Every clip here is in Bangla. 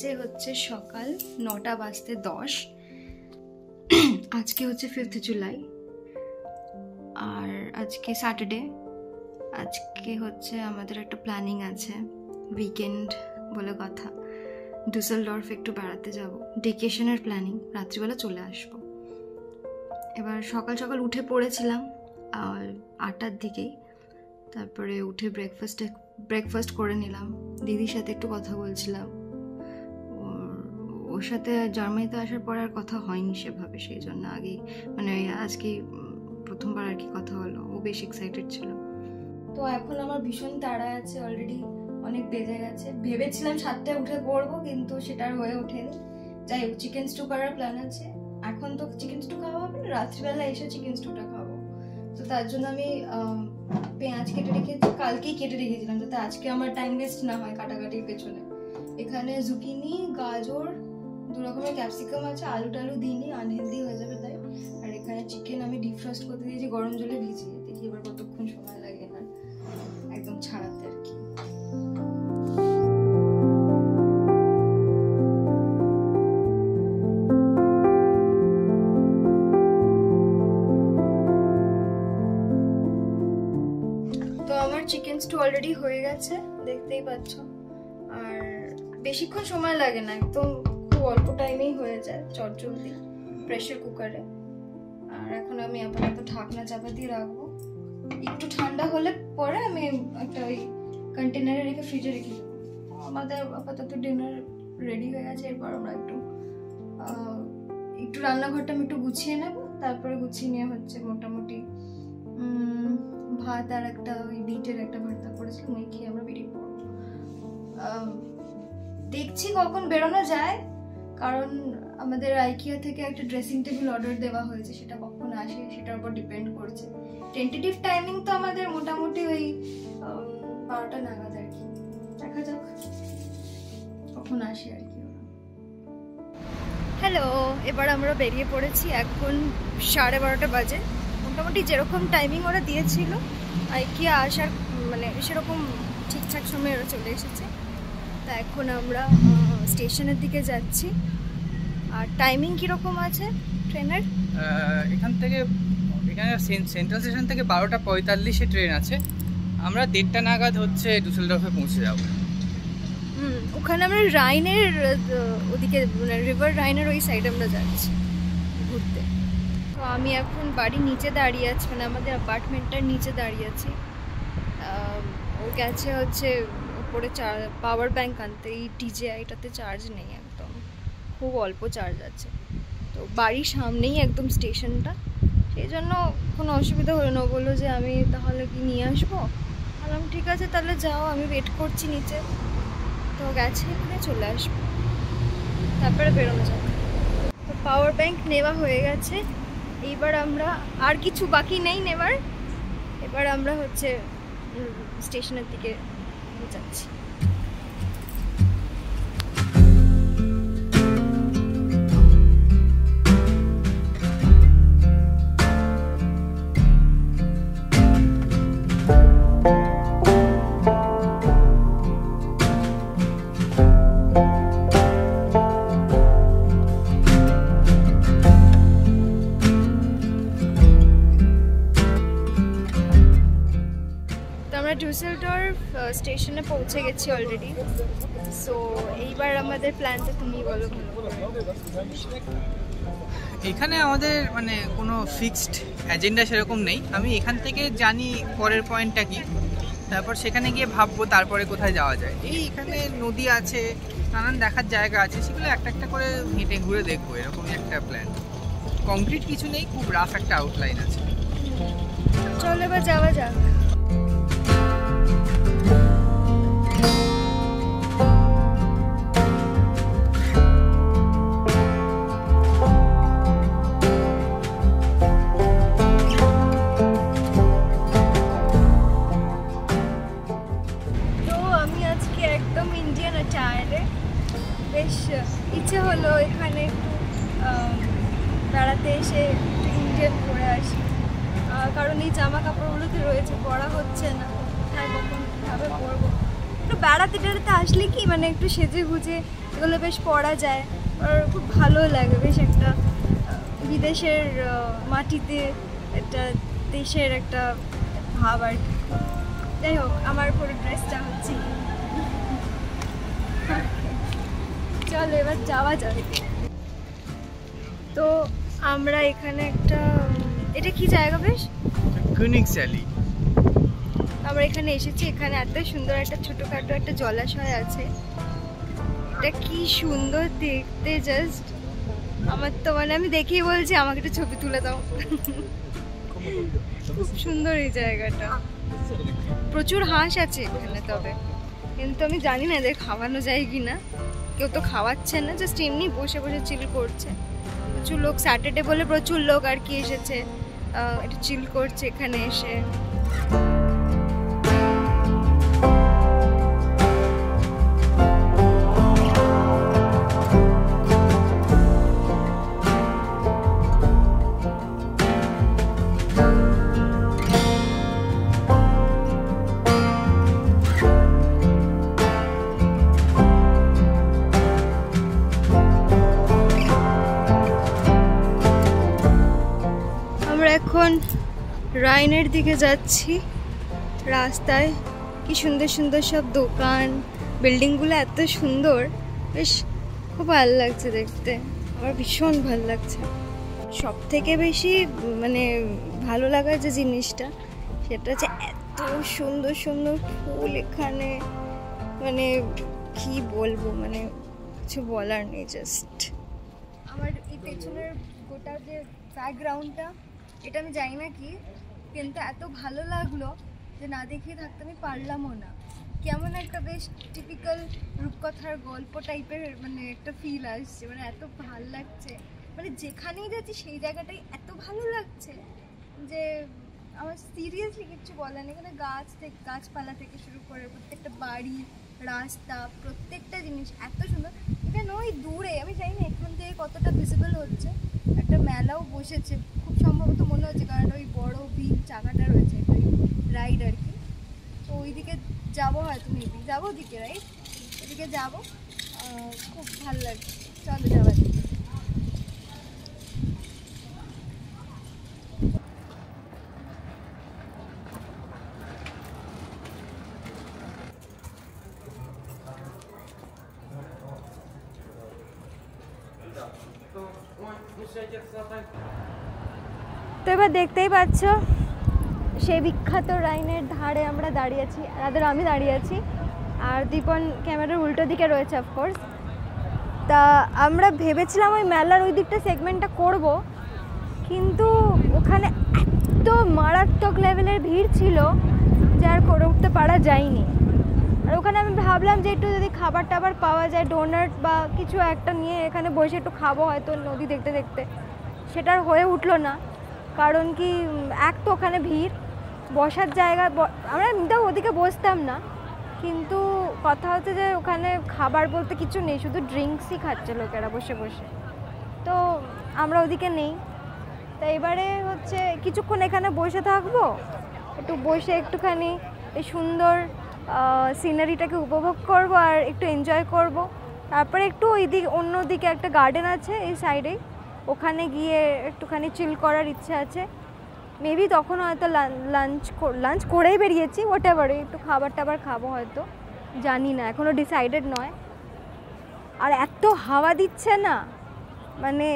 বাজে হচ্ছে সকাল 9টা বাজতে 10। আজকে হচ্ছে 5th জুলাই আর আজকে স্যাটারডে। আজকে হচ্ছে আমাদের একটা প্ল্যানিং আছে, উইকেন্ড বলে কথা। ডুসেলডর্ফ একটু বেড়াতে যাব, ডেকেশনের প্ল্যানিং, রাত্রিবেলা চলে আসব। এবার সকাল সকাল উঠে পড়েছিলাম 8টার দিকেই, তারপরে উঠে ব্রেকফাস্ট করে নিলাম। দিদির সাথে একটু কথা বলছিলাম, ওর সাথে জার্মানিতে আসার পর আর কথা হয়নি সেভাবে, সেই জন্য আগেই মানে আজকে প্রথমবার আর কি কথা হলো। ও বেশ এক্সাইটেড ছিল। তো এখন আমার ভীষণ তাড়া আছে, অলরেডি অনেক বেজে গেছে। ভেবেছিলাম 7টায় উঠে পড়বো, কিন্তু সেটা আর হয়ে ওঠেনি। যাই হোক, চিকেন স্টু করার প্ল্যান আছে। এখন তো চিকেন স্টু খাওয়া হবে না, রাত্রিবেলা এসে চিকেন স্টুটা খাবো। তো তার জন্য আমি পেঁয়াজ কেটে রেখেছি, কালকেই কেটে রেখেছিলাম যাতে আজকে আমার টাইম ওয়েস্ট না হয় কাটাকাটির পেছনে। এখানে জুকিনি, গাজর, 2 রকমের ক্যাপসিকাম আছে, আলু টালু দিইনি, আনহেলদি হয়ে যাবে তাই। আর এখানে চিকেন আমি ডিফ্রস্ট করতে দিয়েছি গরম জলে ভিজিয়ে। দেখি এবার কতক্ষণ সময় লাগে না একদম ছাড়াতে আর কি। তো আমার চিকেন স্টু অলরেডি হয়ে গেছে, দেখতেই পাচ্ছ। আর বেশিক্ষণ সময় লাগে না, একদম খুব অল্প টাইমেই হয়ে যায় চটজলদি প্রেসার কুকারে। আর এখন আমি আপাতত ঢাকনা চাপা দিয়ে রাখবো। একটু ঠান্ডা হলে পরে আমি একটা ওই কন্টেনারে রেখে ফ্রিজে রেখে দেবো। আমাদের আপাতত ডিনার রেডি হয়ে গেছে। এরপর আমরা একটু রান্নাঘরটা আমি একটু গুছিয়ে নেব। তারপরে গুছিয়ে নিয়ে হচ্ছে মোটামুটি ভাত আর একটা ওই বিটের একটা ভর্তা করেছিলাম, ওই খেয়ে আমরা বেরিয়ে পড়বো। দেখছি কখন বেরোনো যায়, কারণ আমাদের আইকিয়া থেকে একটা ড্রেসিং টেবিল অর্ডার দেওয়া হয়েছে, সেটা কখন আসে সেটার উপর ডিপেন্ড করছে। টেন্টেটিভ টাইমিং তো আমাদের মোটামুটি ওই 12টা নাগাদ আর কি। দেখা যাক কখন আসে আর কি। হ্যালো, এবার আমরা বেরিয়ে পড়েছি। এখন 12:30 বাজে। মোটামুটি যেরকম টাইমিং ওরা দিয়েছিল আইকিয়া আসার, মানে সেরকম ঠিকঠাক সময় ওরা চলে এসেছে। তা এখন আমরা স্টেশনের দিকে যাচ্ছি। আর টাইমিং কীরকম আছে ট্রেনের? এখানে সেন্ট্রাল স্টেশন থেকে 12:45-এ ট্রেন আছে। আমরা 1:30 নাগাদ হচ্ছে ডুসেলডর্ফে পৌঁছে যাব। ওখানে আমরা রাইনের ওদিকে, মানে রিভার রাইনের ওই সাইডে আমরা যাচ্ছি ঘুরতে। তো আমি এখন বাড়ির নিচে দাঁড়িয়ে আছি, মানে আমাদের অ্যাপার্টমেন্টটার নিচে দাঁড়িয়ে আছি। ও গেছে হচ্ছে উপরে পাওয়ার ব্যাংক আনতে। এই DJI-টাতে চার্জ নেই, একদম খুব অল্প চার্জ আছে। তো বাড়ির সামনেই একদম স্টেশনটা, সেই জন্য কোনো অসুবিধা হলো না। বললো যে আমি তাহলে কি নিয়ে আসবো। বললাম ঠিক আছে তাহলে যাও, আমি ওয়েট করছি নিচে। তো গেছে, এখানে চলে আসবো, তারপরে বেরোনো যাবে। তো পাওয়ার ব্যাংক নেওয়া হয়ে গেছে। এইবার আমরা আর কিছু বাকি নেই নেবার। এবার আমরা হচ্ছে স্টেশনের দিকে যাচ্ছি। ডুসেলডর্ফ স্টেশনে পৌঁছে গেছি অলরেডি। সো এইবার আমাদের প্ল্যানটা তুমি বলো। এখানে আমাদের মানে কোনো ফিক্সড এজেন্ডা সেরকম নেই। আমি এখান থেকে জানি পরের পয়েন্টটা কি, তারপর সেখানে গিয়ে ভাববো তারপরে কোথায় যাওয়া যায়। এখানে নদী আছে, নানান দেখার জায়গা আছে, সেগুলো একটা একটা করে হেঁটে ঘুরে দেখবো, এরকমই একটা প্ল্যান। কংক্রিট কিছু নেই, খুব রাফ একটা আউটলাইন আছে। চলো এবার যাওয়া যাক। বেশ ইচ্ছে হলো এখানে একটু বেড়াতে এসে একটু ইন্ডিয়ান পরে আসি, কারণ এই জামা কাপড়গুলোতে রয়েছে, পরা হচ্ছে না। হ্যাঁ, কখন কীভাবে পরবো একটু বেড়াতে টেড়াতে আসলে কি মানে একটু সেজে গুজে এগুলো বেশ পরা যায়, আর খুব ভালো লাগে, বেশ একটা বিদেশের মাটিতে একটা দেশের একটা ভাব আর কি। যাই হোক, আমার পুরো ড্রেসটা হচ্ছে। চলো এবার যাওয়া যাবে। তো আমরা এখানে একটা, এটা কি জায়গা বেশ, Königsalley। আমরা এখানে এসেছি। এখানে এত সুন্দর একটা ছোটখাটো একটা জলাশয় আছে, এটা কি সুন্দর দেখতে, জাস্ট আমার তো মানে আমি দেখেই বলছি আমাকে একটা ছবি তুলে দাও। খুব সুন্দর এই জায়গাটা, প্রচুর হাঁস আছে এখানে, তবে কিন্তু আমি জানি না এদের খাওয়ানো যায় কি না, কেউ তো খাওয়াচ্ছে না, জাস্ট এমনি বসে বসে চিল করছে। প্রচুর লোক, স্যাটারডে বলে প্রচুর লোক আর কি এসেছে, একটু চিল করছে এখানে এসে। এখন রাইনের দিকে যাচ্ছি। রাস্তায় কি সুন্দর সুন্দর সব দোকান, বিল্ডিংগুলো এত সুন্দর, বেশ খুব ভালো লাগছে দেখতে, আমার ভীষণ ভালো লাগছে। সব থেকে বেশি মানে ভালো লাগার যে জিনিসটা সেটা হচ্ছে এত সুন্দর সুন্দর ফুল এখানে, মানে কি বলবো, মানে কিছু বলার নেই। জাস্ট আমার এই পেছনের গোটা যে ব্যাকগ্রাউন্ডটা, এটা আমি জানি না কি, কিন্তু এত ভালো লাগলো যে না দেখিয়ে থাকতে আমি পারলামও না। কেমন একটা বেশ টিপিক্যাল রূপকথার গল্প টাইপের মানে একটা ফিল আসছে, মানে এত ভালো লাগছে, মানে যেখানেই যাচ্ছি সেই জায়গাটাই এত ভালো লাগছে যে আমার সিরিয়াসলি কিচ্ছু বলার নেই। এখানে গাছপালা থেকে শুরু করে প্রত্যেকটা বাড়ি, রাস্তা, প্রত্যেকটা জিনিস এত সুন্দর। এখানে ওই দূরে, আমি জানি না এখান থেকে কতটা ভিজিবল হচ্ছে, একটা মেলাও বসেছে খুব সম্ভবত মনে হচ্ছে, কারণ ওই বড় ভিড় চাকাটা রয়েছে, রাইড আর কি। তো ওইদিকে যাবো, হয়তো মেবি যাবো ওদিকে, রাইট ওদিকে যাবো, খুব ভালো লাগছে। চলো যাওয়া যাবে। তো এবার দেখতেই পাচ্ছ সেই বিখ্যাত রাইনের ধারে আমরা দাঁড়িয়ে আছি, আমি দাঁড়িয়ে আছি, আর দীপন ক্যামেরার উল্টো দিকে রয়েছে অফকোর্স। তা আমরা ভেবেছিলাম ওই মেলার ওই দিকটা সেগমেন্টটা করব, কিন্তু ওখানে এত মারাত্মক লেভেলের ভিড় ছিল যে আর করে উঠতে পারা যায়নি। আর ওখানে আমি ভাবলাম যে একটু যদি খাবার টাবার পাওয়া যায়, ডোনাট বা কিছু একটা নিয়ে এখানে বসে একটু খাবো হয়তো নদী দেখতে দেখতে, সেটা আর হয়ে উঠলো না। কারণ কি, এক তো ওখানে ভিড়, বসার জায়গা, আমরা এমনিতেও ওদিকে বসতাম না, কিন্তু কথা হচ্ছে যে ওখানে খাবার বলতে কিছু নেই, শুধু ড্রিঙ্কসই খাচ্ছে লোকেরা বসে বসে, তো আমরা ওদিকে নেই। তো এবারে হচ্ছে কিছুক্ষণ এখানে বসে থাকবো, একটু বসে একটুখানি এই সুন্দর সিনারিটাকে উপভোগ করব আর একটু এনজয় করব। তারপরে একটু ওই দিক, অন্য দিকে একটা গার্ডেন আছে এই সাইডেই, ওখানে গিয়ে একটুখানি চিল করার ইচ্ছে আছে। মেবি তখন হয়তো লাঞ্চ করেই বেরিয়েছি, হোয়াটএভার, একটু খাবার টাবার খাবো হয়তো, জানি না, এখনও ডিসাইডেড নয়। আর এত হাওয়া দিচ্ছে না, মানে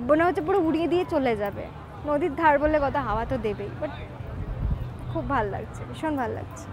মনে হচ্ছে পুরো উড়িয়ে দিয়ে চলে যাবে। নদীর ধার বলে কথা, হাওয়া তো দেবেই, বাট খুব ভালো লাগছে, ভীষণ ভালো লাগছে।